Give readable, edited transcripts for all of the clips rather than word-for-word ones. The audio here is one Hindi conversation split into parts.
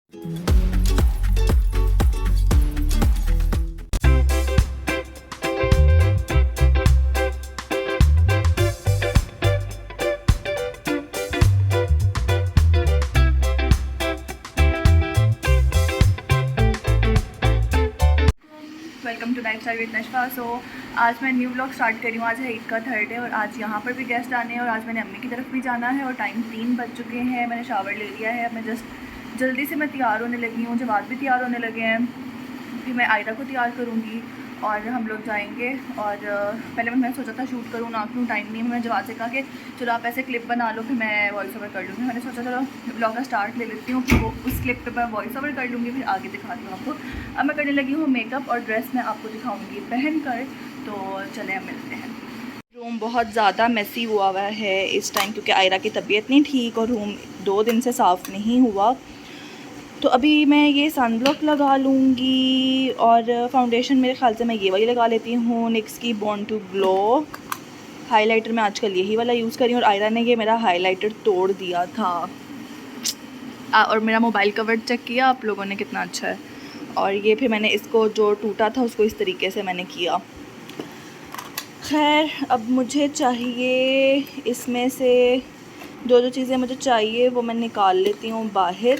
Welcome to lifestyle with Nashfa. So आज मैं न्यू व्लॉग स्टार्ट कर रही हूँ। आज है ईद का थर्ड डे और आज यहाँ पर भी गेस्ट आने हैं और आज मैंने अम्मी की तरफ भी जाना है और टाइम 3 बज चुके हैं। मैंने शावर ले लिया है। अब मैं जस्ट जल्दी से मैं तैयार होने लगी हूँ। जवाद भी तैयार होने लगे हैं। फिर मैं आयरा को तैयार करूँगी और हम लोग जाएंगे। और पहले मैंने सोचा था शूट करूँ ना क्यों, टाइम नहीं है। मैं जवाद से कहा कि चलो आप ऐसे क्लिप बना लो, फिर मैं वॉइस ओवर कर लूँगी। मैंने सोचा चलो व्लॉग का स्टार्ट ले लेती हूँ, फिर वो उस क्लिप पे मैं वॉइस ओवर कर लूँगी, फिर आगे दिखाती हूँ आपको। अब मैं करने लगी हूँ मेकअप और ड्रेस मैं आपको दिखाऊँगी पहन कर। तो चले हम मिलते हैं। रूम बहुत ज़्यादा मेसी हुआ है इस टाइम क्योंकि आयरा की तबीयत नहीं ठीक और रूम 2 दिन से साफ़ नहीं हुआ। तो अभी मैं ये सन ब्लॉक लगा लूँगी और फाउंडेशन मेरे ख्याल से मैं ये वाली लगा लेती हूँ, निक्स की बॉर्न टू ग्लो। हाइलाइटर मैं आजकल यही वाला यूज़ करी हूँ और आयरा ने ये मेरा हाइलाइटर तोड़ दिया था। और मेरा मोबाइल कवर चेक किया आप लोगों ने कितना अच्छा है। और ये फिर मैंने इसको जो टूटा था उसको इस तरीके से मैंने किया। खैर अब मुझे चाहिए इसमें से जो चीज़ें मुझे चाहिए वो मैं निकाल लेती हूँ बाहर,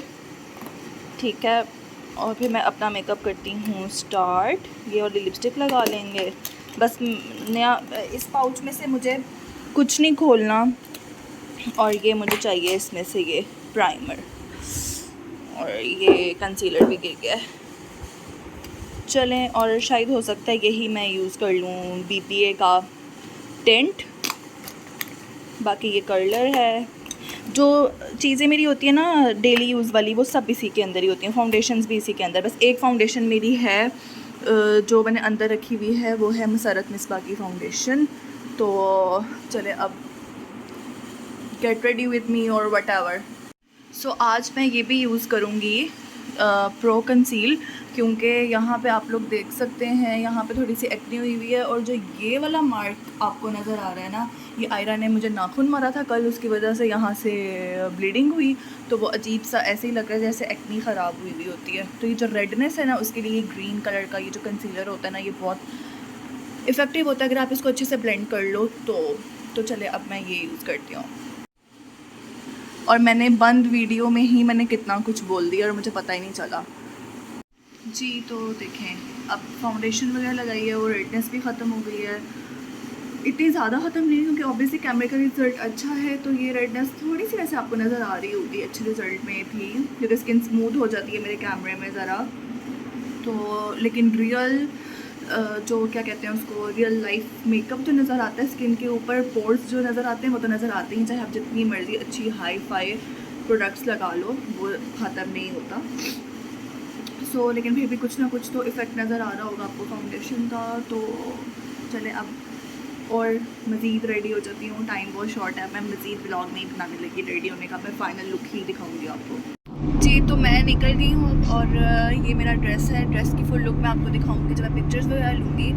ठीक है। और फिर मैं अपना मेकअप करती हूँ स्टार्ट। ये वाली लिपस्टिक लगा लेंगे बस। नया इस पाउच में से मुझे कुछ नहीं खोलना। और ये मुझे चाहिए इसमें से ये प्राइमर और ये कंसीलर भी गिर गया है। चलें, और शायद हो सकता है यही मैं यूज़ कर लूँ BPA का टेंट। बाकी ये कर्लर है। जो चीज़ें मेरी होती है ना डेली यूज़ वाली वो सब इसी के अंदर ही होती हैं। फाउंडेशंस भी इसी के अंदर। बस एक फ़ाउंडेशन मेरी है जो मैंने अंदर रखी हुई है, वो है मसरत मिसबा की फ़ाउंडेशन। तो चले अब गेट रेडी विद मी और वट एवर। सो आज मैं ये भी यूज़ करूँगी प्रो कंसील, क्योंकि यहाँ पे आप लोग देख सकते हैं यहाँ पे थोड़ी सी एक्ने हुई हुई है। और जो ये वाला मार्क आपको नज़र आ रहा है ना, ये आयरा ने मुझे नाखून मारा था कल, उसकी वजह से यहाँ से ब्लीडिंग हुई। तो वो अजीब सा ऐसे ही लग रहा है जैसे एक्ने ख़राब हुई हुई होती है। तो ये जो रेडनेस है ना उसके लिए ग्रीन कलर का ये जो कंसीलर होता है ना, ये बहुत इफ़ेक्टिव होता है अगर आप इसको अच्छे से ब्लेंड कर लो तो चले अब मैं ये यूज़ करती हूँ। और मैंने बंद वीडियो में ही मैंने कितना कुछ बोल दिया और मुझे पता ही नहीं चला जी। तो देखें अब फाउंडेशन वगैरह लगाई है, वो रेडनेस भी ख़त्म हो गई है। इतनी ज़्यादा ख़त्म नहीं क्योंकि ऑब्वियसली कैमरे का रिज़ल्ट अच्छा है, तो ये रेडनेस थोड़ी सी वैसे आपको नज़र आ रही होगी, अच्छे रिज़ल्ट में थी क्योंकि स्किन स्मूथ हो जाती है मेरे कैमरे में ज़रा। तो लेकिन रियल जो क्या कहते हैं उसको, रियल लाइफ मेकअप जो नज़र आता है स्किन के ऊपर, पोर्स जो नज़र आते हैं वो तो नज़र आते ही, चाहे आप जितनी मर्ज़ी अच्छी हाई फाई प्रोडक्ट्स लगा लो वो ख़त्म नहीं होता। सो लेकिन फिर भी कुछ ना कुछ तो इफ़ेक्ट नज़र आ रहा होगा आपको फाउंडेशन का। तो चले अब और मज़ीद रेडी हो जाती हूँ। टाइम बहुत शॉर्ट है, मैं मज़ीद ब्लॉग नहीं बनाने लगी रेडी होने का, मैं फ़ाइनल लुक ही दिखाऊंगी आपको जी। तो मैं निकल गई हूँ और ये मेरा ड्रेस है। ड्रेस की फुल लुक मैं आपको दिखाऊंगी जब मैं पिक्चर्स वगैरह लूँगी।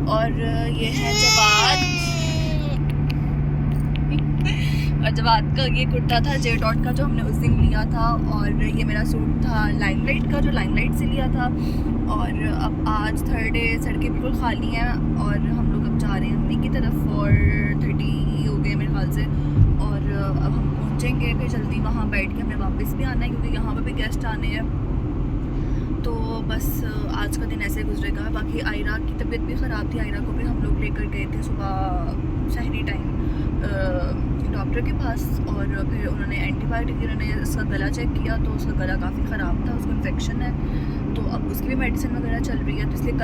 और ये है जवाद और जवाद का ये कुर्ता था जे डॉट का जो हमने उस दिन लिया था। और ये मेरा सूट था लाइमलाइट का जो लाइमलाइट से लिया था। और अब आज थर्ड डे, सड़कें बिल्कुल खाली हैं और हम लोग अब जा रहे हैं अम्मी की तरफ। और 30 हो गए मेरे ख्याल से। और अब हम पहुँचेंगे फिर जल्दी वहाँ बैठ के हमें वापस भी आना है क्योंकि यहाँ पर भी गेस्ट आने हैं। तो बस आज का दिन ऐसे गुजरेगा। बाकी आयरा की तबीयत भी ख़राब थी। आयरा को भी हम लोग लेकर गए थे सुबह शहरी टाइम डॉक्टर के पास। और फिर उन्होंने एंटीबायोटिक, उन्होंने उसका गला चेक किया तो उसका गला काफ़ी ख़राब था, उसको इन्फेक्शन है। तो अब उसकी भी मेडिसिन वगैरह चल रही है। तो इसलिए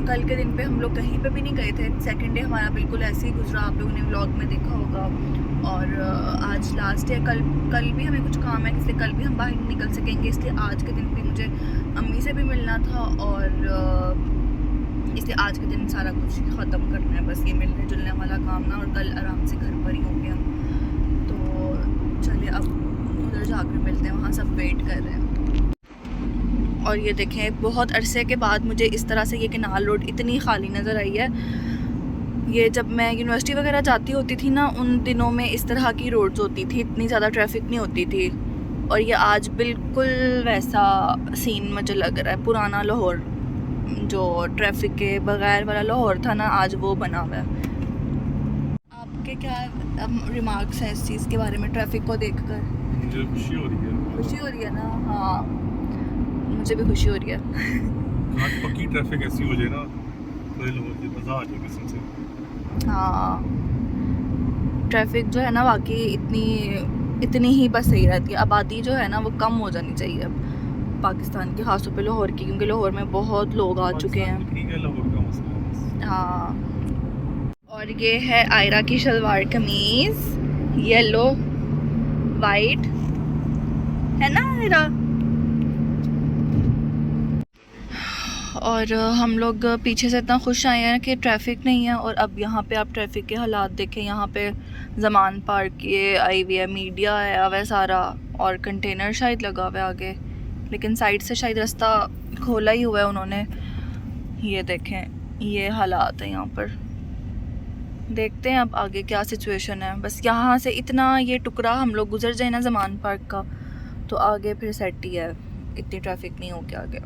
कल के दिन पे हम लोग कहीं पे भी नहीं गए थे। सेकंड डे हमारा बिल्कुल ऐसे ही गुजरा, आप लोगों ने व्लॉग में देखा होगा। और आज लास्ट है। कल भी हमें कुछ काम है इसलिए कल भी हम बाहर नहीं निकल सकेंगे। इसलिए आज के दिन भी मुझे अम्मी से भी मिलना था और इसलिए आज के दिन सारा कुछ ख़त्म करना है, बस ये मिलने जुलने वाला काम ना। और कल आराम से घर पर ही होंगे हम। तो चलिए अब उधर जाकर मिलते हैं, वहाँ सब वेट कर रहे हैं। और ये देखें बहुत अरसे के बाद मुझे इस तरह से ये केनाल रोड इतनी खाली नज़र आई है। ये जब मैं यूनिवर्सिटी वगैरह जाती होती थी ना, उन दिनों में इस तरह की रोड्स होती थी, इतनी ज़्यादा ट्रैफिक नहीं होती थी। और ये आज बिल्कुल वैसा सीन मुझे लग रहा है, पुराना लाहौर जो ट्रैफिक के बगैर वाला लाहौर था ना, आज वो बना हुआ है। आपके क्या रिमार्क्स हैं इस चीज़ के बारे में, ट्रैफिक को देखकर? मुझे खुशी हो रही है। खुशी हो रही है ना? हाँ, मुझे भी खुशी हो रही है। आज पक्की ट्रैफिक ऐसी हो जाए ना तो मज़ा आ जाए कसम से। हाँ, ट्रैफिक जो है ना वाकई इतनी ही बस सही रहती है। आबादी जो है ना वो कम हो जानी चाहिए अब पाकिस्तान की, खासतौर पे लाहौर की, क्योंकि लाहौर में बहुत लोग आ चुके हैं। ठीक है, लाहौर का मसला है बस। हाँ, और ये है आयरा की शलवार कमीज़, येलो वाइट, है ना आयरा? और हम लोग पीछे से इतना खुश आए हैं कि ट्रैफिक नहीं है। और अब यहाँ पे आप ट्रैफिक के हालात देखें, यहाँ पे ज़मान पार्क ये आई हुई है, मीडिया है अब है सारा, और कंटेनर शायद लगा हुआ है आगे, लेकिन साइड से शायद रास्ता खोला ही हुआ है उन्होंने। ये देखें, ये हालात है यहाँ पर। देखते हैं अब आगे क्या सिचुएशन है। बस यहाँ से इतना ये टुकड़ा हम लोग गुजर जाए ना ज़मान पार्क का, तो आगे फिर सेट ही है, इतनी ट्रैफिक नहीं होगी आगे।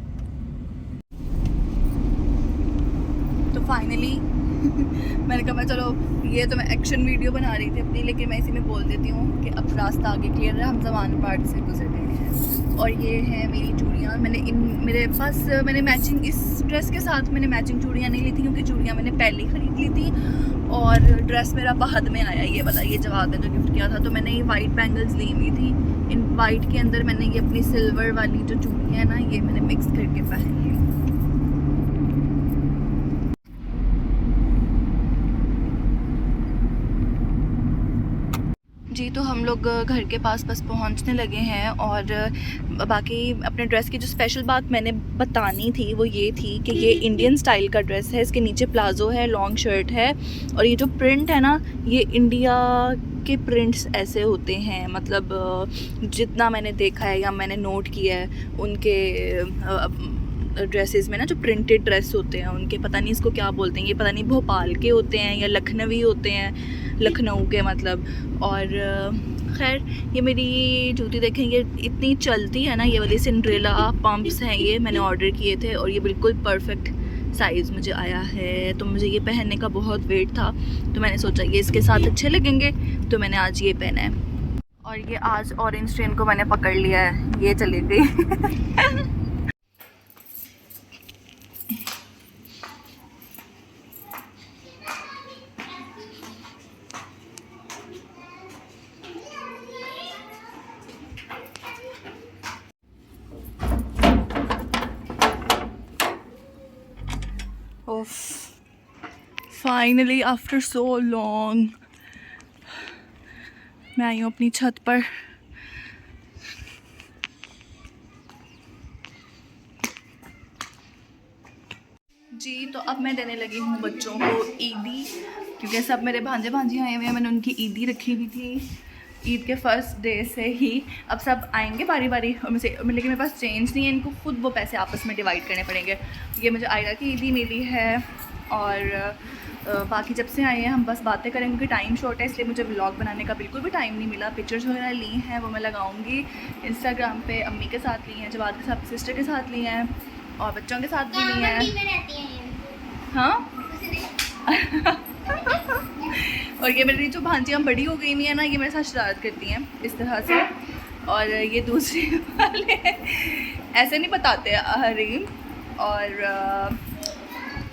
तो फाइनली मैंने कहा मैं चलो, ये तो मैं एक्शन वीडियो बना रही थी अपनी, लेकिन मैं इसी में बोल देती हूँ कि अब रास्ता आगे क्लियर है, हम ज़मान पार्क से गुजर रहे हैं। और ये है मेरी चूड़ियाँ। मेरे पास मैंने मैचिंग इस ड्रेस के साथ मैंने मैचिंग चूड़ियाँ नहीं ली थी, क्योंकि चूड़ियाँ मैंने पहले ही ख़रीद ली थी और ड्रेस मेरा बाद में आया, ये वाला, ये जवाब है जो गिफ्ट किया था। तो मैंने ये वाइट बैंगल्स ली हुई थी, इन वाइट के अंदर मैंने ये अपनी सिल्वर वाली जो चूड़ियाँ हैं ना, ये मैंने मिक्स करके पहन ली। जी, तो हम लोग घर के पास बस पहुंचने लगे हैं। और बाकी अपने ड्रेस की जो स्पेशल बात मैंने बतानी थी वो ये थी कि ये इंडियन स्टाइल का ड्रेस है। इसके नीचे प्लाज़ो है, लॉन्ग शर्ट है, और ये जो प्रिंट है ना, ये इंडिया के प्रिंट्स ऐसे होते हैं, मतलब जितना मैंने देखा है या मैंने नोट किया है उनके ड्रेसेस में ना, जो प्रिंटेड ड्रेस होते हैं उनके, पता नहीं इसको क्या बोलते हैं, ये पता नहीं भोपाल के होते हैं या लखनवी होते हैं, लखनऊ के मतलब। और खैर, ये मेरी जूती देखें, ये इतनी चलती है ना, ये वाली सिंड्रेला पम्प्स हैं, ये मैंने ऑर्डर किए थे और ये बिल्कुल परफेक्ट साइज़ मुझे आया है। तो मुझे ये पहनने का बहुत वेट था, तो मैंने सोचा ये इसके साथ अच्छे लगेंगे, तो मैंने आज ये पहना है। और ये आज ऑरेंज ट्रेन को मैंने पकड़ लिया है, ये चली गई। फाइनली आफ्टर सो लॉन्ग मैं आई हूँ अपनी छत पर। जी, तो अब मैं देने लगी हूँ बच्चों को ईदी, क्योंकि सब मेरे भांजे भांजी आए हुए हैं, मैंने उनकी ईदी रखी हुई थी ईद के फर्स्ट डे से ही। अब सब आएंगे बारी बारी मुझसे, लेकिन मेरे पास चेंज नहीं है, इनको खुद वो पैसे आपस में डिवाइड करने पड़ेंगे। ये मुझे आयरा की ईदी मिली है, और बाकी जब से आए हैं हम बस बातें करेंगे, क्योंकि टाइम शॉर्ट है, इसलिए मुझे व्लॉग बनाने का बिल्कुल भी टाइम नहीं मिला। पिक्चर्स वगैरह ली हैं वो मैं लगाऊंगी इंस्टाग्राम पे, अम्मी के साथ ली हैं, जवाद के साथ, सिस्टर के साथ ली हैं, और बच्चों के साथ भी ली हैं। हाँ और ये मेरी जो भांजियाँ बड़ी हो गई हैं ना, ये मेरे साथ शरारत करती हैं इस तरह से। और ये दूसरे वाले ऐसे नहीं बताते हरीम, और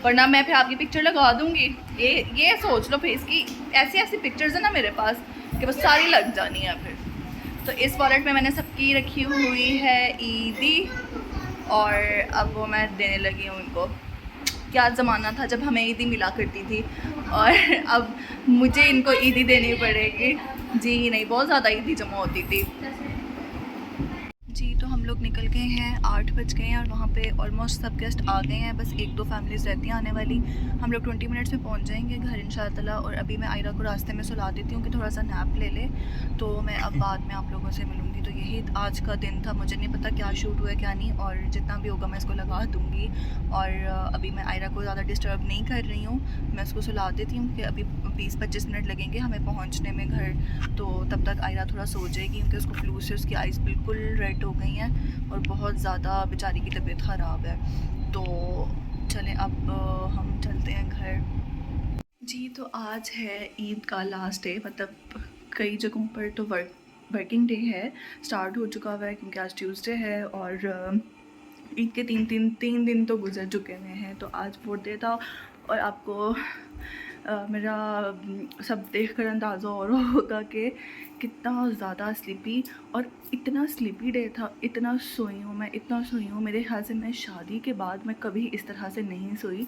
वरना मैं फिर आपकी पिक्चर लगा दूँगी। ये सोच लो फिर, इसकी ऐसी ऐसी पिक्चर्स है ना मेरे पास कि बस सारी लग जानी है फिर। तो इस वॉलेट में मैंने सबकी रखी हुई है ईदी, और अब वो मैं देने लगी हूँ इनको। क्या ज़माना था जब हमें ईदी मिला करती थी, और अब मुझे इनको ईदी देनी पड़ेगी। जी नहीं, बहुत ज़्यादा ईदी जमा होती थी। जी, तो हम लोग निकल गए हैं, 8 बज गए हैं और वहाँ पे ऑलमोस्ट सब गेस्ट आ गए हैं। बस 1-2 फैमिलीज़ रहती हैं आने वाली। हम लोग 20 मिनट्स में पहुँच जाएंगे घर इंशाअल्लाह। और अभी मैं आयरा को रास्ते में सुला देती हूँ कि थोड़ा सा नैप ले ले, तो मैं अब बाद में आप लोगों से मिलूँगी। तो यही आज का दिन था, मुझे नहीं पता क्या शूट हुआ है क्या नहीं, और जितना भी होगा मैं इसको लगा दूँगी। और अभी मैं आयरा को ज़्यादा डिस्टर्ब नहीं कर रही हूँ, मैं उसको सुला देती हूँ कि अभी 20-25 मिनट लगेंगे हमें पहुँचने में घर। तो तब तक आयरा थोड़ा सो जाएगी क्योंकि उसको फ्लू से उसकी आइज़ बिल्कुल रेड हो गई हैं और बहुत ज़्यादा बेचारी की तबीयत ख़राब है। तो चलें अब हम चलते हैं घर। जी, तो आज है ईद का लास्ट डे, मतलब कई जगहों पर तो वर्किंग डे है, स्टार्ट हो चुका हुआ है क्योंकि आज ट्यूसडे है। और ईद के तीन दिन तो गुजर चुके हुए हैं। तो आज 4th डे था और आपको मेरा सब देख कर अंदाज़ा हो रहा होगा कि कितना ज़्यादा स्लीपी और इतना स्लीपी डे था। इतना सोई हूँ मैं, इतना सोई हूँ, मेरे ख्याल से मैं शादी के बाद मैं कभी इस तरह से नहीं सोई,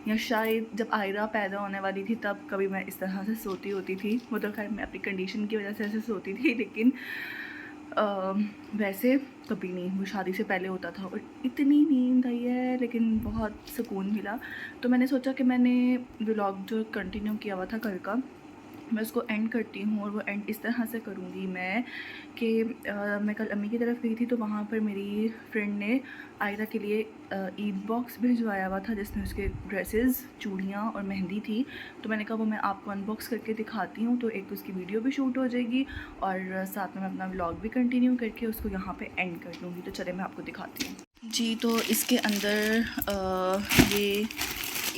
या शायद जब आयरा पैदा होने वाली थी तब कभी मैं इस तरह से सोती होती थी। वो तो खैर मैं अपनी कंडीशन की वजह से ऐसे सोती थी, लेकिन वैसे कभी नहीं। वो शादी से पहले होता था और इतनी नींद आई है, लेकिन बहुत सुकून मिला। तो मैंने सोचा कि मैंने व्लॉग जो कंटिन्यू किया हुआ था कल का, मैं उसको एंड करती हूँ। और वो एंड इस तरह से करूँगी मैं कि मैं कल अम्मी की तरफ गई थी, तो वहाँ पर मेरी फ्रेंड ने आयरा के लिए ईद बॉक्स भिजवाया हुआ था जिसमें उसके ड्रेसेस, चूड़ियाँ और मेहंदी थी। तो मैंने कहा वो मैं आपको अनबॉक्स करके दिखाती हूँ, तो एक उसकी वीडियो भी शूट हो जाएगी और साथ में मैं अपना व्लॉग भी कंटिन्यू करके उसको यहाँ पे एंड कर दूँगी। तो चले मैं आपको दिखाती हूँ। जी, तो इसके अंदर ये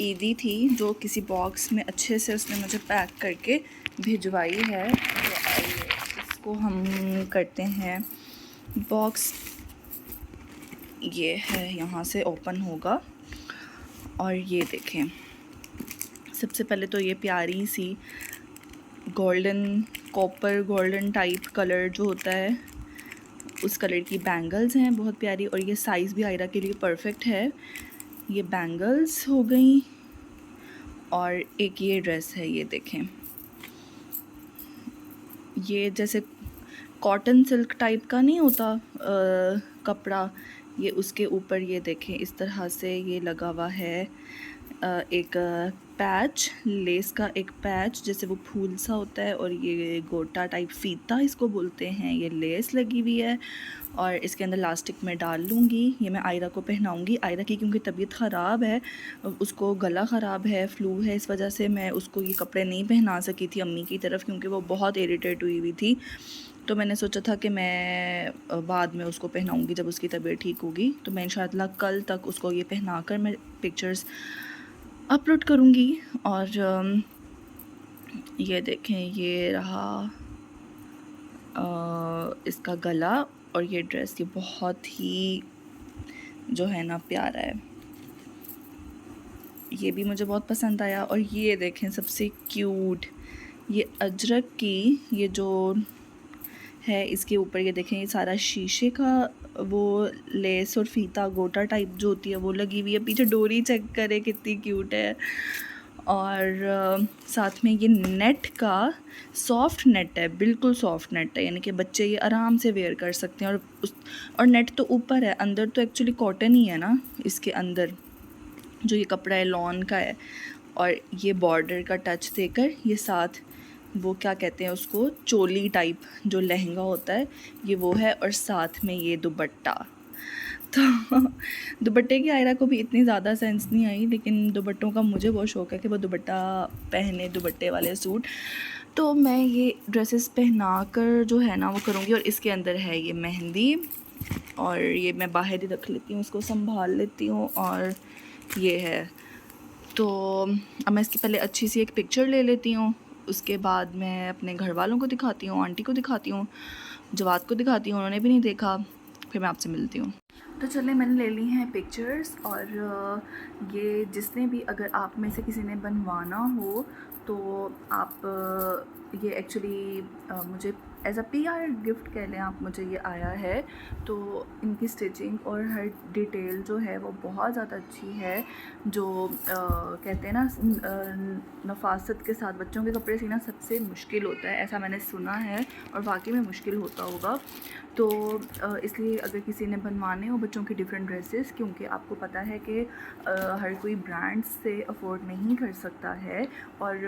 ईदी थी जो किसी बॉक्स में अच्छे से उसने मुझे पैक करके भिजवाई है। तो आइए इसको हम करते हैं बॉक्स। ये है, यहाँ से ओपन होगा और ये देखें, सबसे पहले तो ये प्यारी सी golden, copper golden type colour जो होता है उस कलर की बैंगल्स हैं, बहुत प्यारी। और ये साइज़ भी आयरा के लिए परफेक्ट है। ये बैंगल्स हो गई और एक ये ड्रेस है, ये देखें, ये जैसे कॉटन सिल्क टाइप का नहीं होता कपड़ा, ये उसके ऊपर ये देखें इस तरह से ये लगा हुआ है एक पैच, लेस का एक पैच जैसे वो फूल सा होता है, और ये गोटा टाइप फीता इसको बोलते हैं, ये लेस लगी हुई है। और इसके अंदर लास्टिक में डाल लूँगी। ये मैं आयरा को पहनाऊँगी। आयरा की क्योंकि तबीयत ख़राब है, उसको गला ख़राब है, फ्लू है, इस वजह से मैं उसको ये कपड़े नहीं पहना सकी थी अम्मी की तरफ, क्योंकि वो बहुत इरिटेट हुई थी। तो मैंने सोचा था कि मैं बाद में उसको पहनाऊँगी जब उसकी तबीयत ठीक होगी। तो मैं इंशाअल्लाह कल तक उसको ये पहना कर मैं पिक्चर्स अपलोड करूँगी। और ये देखें, ये रहा इसका गला और ये ड्रेस, ये बहुत ही जो है ना प्यारा है, ये भी मुझे बहुत पसंद आया। और ये देखें सबसे क्यूट, ये अजरक की ये जो है, इसके ऊपर ये देखें ये सारा शीशे का वो लेस और फीता गोटा टाइप जो होती है वो लगी हुई है। पीछे डोरी चेक करे कितनी क्यूट है। और साथ में ये नेट का सॉफ्ट नेट है, बिल्कुल सॉफ्ट नेट है, यानी कि बच्चे ये आराम से वेयर कर सकते हैं। और नेट तो ऊपर है, अंदर तो एक्चुअली कॉटन ही है ना इसके अंदर, जो ये कपड़ा है लॉन का है। और ये बॉर्डर का टच देकर ये साथ वो क्या कहते हैं उसको, चोली टाइप जो लहंगा होता है ये वो है, और साथ में ये दुपट्टा। तो दुपट्टे की आयरा को भी इतनी ज़्यादा सेंस नहीं आई, लेकिन दुपट्टों का मुझे बहुत शौक़ है कि वो दुपट्टा पहने, दुपट्टे वाले सूट। तो मैं ये ड्रेसेस पहना कर जो है ना वो करूँगी। और इसके अंदर है ये मेहंदी, और ये मैं बाहर ही रख लेती हूँ, इसको संभाल लेती हूँ। और ये है, तो अब मैं इसकी पहले अच्छी सी एक पिक्चर ले लेती हूँ, उसके बाद मैं अपने घर वालों को दिखाती हूँ, आंटी को दिखाती हूँ, जवाद को दिखाती हूँ, उन्होंने भी नहीं देखा, फिर मैं आपसे मिलती हूँ। तो चले, मैंने ले ली हैं पिक्चर्स। और ये जिसने भी, अगर आप में से किसी ने बनवाना हो तो आप ये एक्चुअली मुझे एज अ PR गिफ्ट कह लें आप, मुझे ये आया है। तो इनकी स्टिचिंग और हर डिटेल जो है वो बहुत ज़्यादा अच्छी है। जो कहते हैं ना नफासत के साथ बच्चों के कपड़े सीना सबसे मुश्किल होता है, ऐसा मैंने सुना है और वाकई में मुश्किल होता होगा। तो इसलिए अगर किसी ने बनवाने हो बच्चों के डिफरेंट ड्रेसेस, क्योंकि आपको पता है कि हर कोई ब्रांड्स से अफोर्ड नहीं कर सकता है, और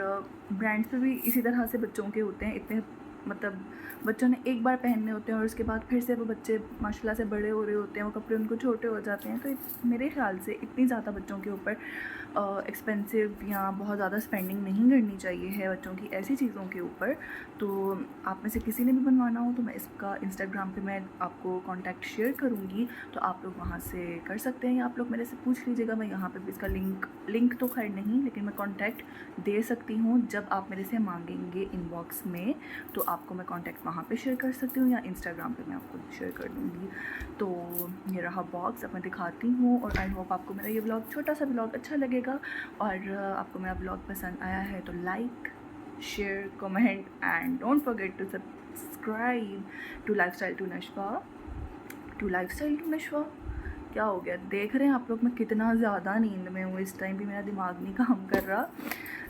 ब्रांड्स पे भी इसी तरह से बच्चों के होते हैं इतने, मतलब बच्चों ने एक बार पहनने होते हैं और उसके बाद फिर से वो बच्चे माशाल्लाह से बड़े हो रहे होते हैं, वो कपड़े उनको छोटे हो जाते हैं। तो मेरे ख़्याल से इतनी ज़्यादा बच्चों के ऊपर एक्सपेंसिव या बहुत ज़्यादा स्पेंडिंग नहीं करनी चाहिए है बच्चों की ऐसी चीज़ों के ऊपर। तो आप में से किसी ने भी बनवाना हो तो मैं इसका इंस्टाग्राम पे मैं आपको कांटेक्ट शेयर करूँगी, तो आप लोग वहाँ से कर सकते हैं, या आप लोग मेरे से पूछ लीजिएगा। मैं यहाँ पे भी इसका लिंक तो खैर नहीं, लेकिन मैं कांटेक्ट दे सकती हूँ। जब आप मेरे से मांगेंगे इनबॉक्स में तो आपको मैं कांटेक्ट वहाँ पे शेयर कर सकती हूँ, या इंस्टाग्राम पे मैं आपको शेयर कर दूँगी। तो ये रहा बॉक्स, अब मैं दिखाती हूँ, और आई होप आपको मेरा ये व्लॉग, छोटा सा व्लॉग अच्छा लगेगा। और आपको मेरा व्लॉग पसंद आया है तो like, share, comment and don't forget to subscribe to lifestyle to Nashwa. क्या हो गया, देख रहे हैं आप लोग मैं कितना ज़्यादा नींद में हूँ, इस टाइम भी मेरा दिमाग नहीं काम कर रहा।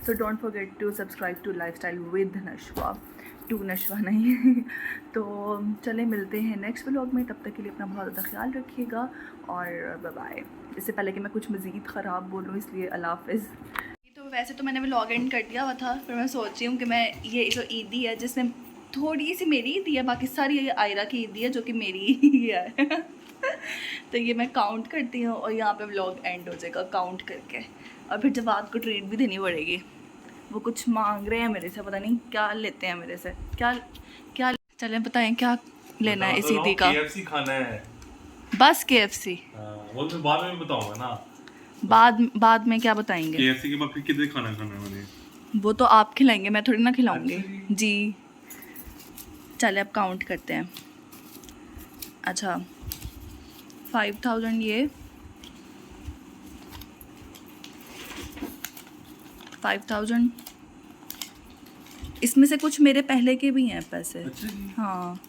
So don't forget to subscribe to lifestyle with Nashwa, to Nashwa नहीं। तो चले मिलते हैं नेक्स्ट व्लॉग में, तब तक के लिए अपना बहुत ज़्यादा ख्याल रखिएगा और बाय बाय। इससे पहले कि मैं कुछ मज़ीद ख़राब बोलूँ, इसलिए अल्लाह हाफ़िज़। तो वैसे तो मैंने व्लॉग एंड कर दिया हुआ था, फिर मैं सोच रही हूँ कि मैं ये जो ईदी है जिसमें थोड़ी सी मेरी ईदी है, बाकी सारी ये आयरा की ईदी है जो कि मेरी ही है। तो ये मैं काउंट करती हूँ और यहाँ पे व्लॉग एंड हो जाएगा काउंट करके। और फिर जवाब को ट्रीट भी देनी पड़ेगी, वो कुछ मांग रहे हैं मेरे से, पता नहीं क्या लेते हैं मेरे से, क्या चलें बताएं क्या लेना है इस ईदी का। KFC खाना है बस KFC। वो तो बाद में बताऊंगा ना। बाद में क्या बताएंगे? KFC के बाद फिर कितने खाना खाना है मैंने? वो तो आप खिलाएंगे, मैं थोड़ी ना खिलाऊंगी जी। चले अब काउंट करते हैं। अच्छा 5000, ये 5000, इसमें से कुछ मेरे पहले के भी हैं पैसे। हाँ,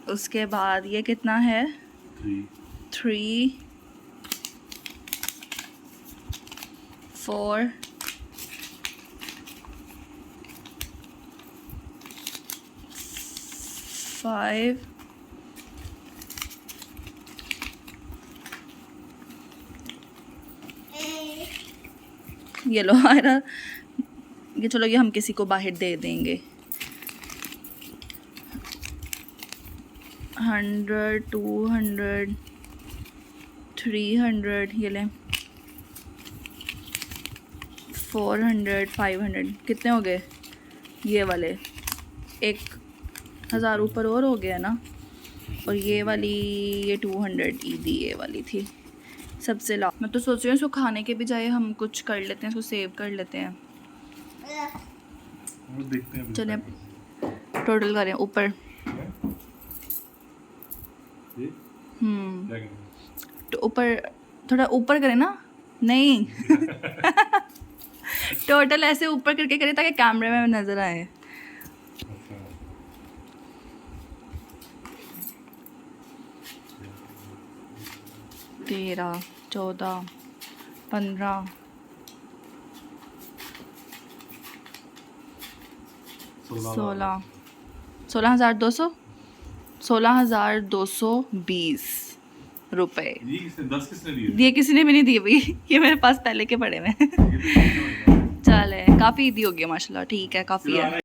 उसके बाद ये कितना है, 3 4 5 ये लो आयरा, ये चलो ये हम किसी को बाहर दे देंगे। 100 200 300 ये लें, 400 500 कितने हो गए ये वाले, 1000 ऊपर और हो गया ना। और ये वाली ये 200 ईदी ये वाली थी सबसे लास्ट। मैं तो सोच रही हूँ इसको खाने के भी जाए हम कुछ कर लेते हैं, इसको सेव कर लेते हैं। चलें टोटल करें ऊपर। तो ऊपर थोड़ा ऊपर करें ना, नहीं टोटल ऐसे ऊपर करके करें ताकि कैमरे में नज़र आए। तेरह 14 15 16,200 16,220 रुपए। ये किसी ने भी नहीं दिए भाई, ये मेरे पास पहले के पड़े में। चले काफ़ी ईदी हो गया माशाल्लाह, ठीक है काफ़ी है।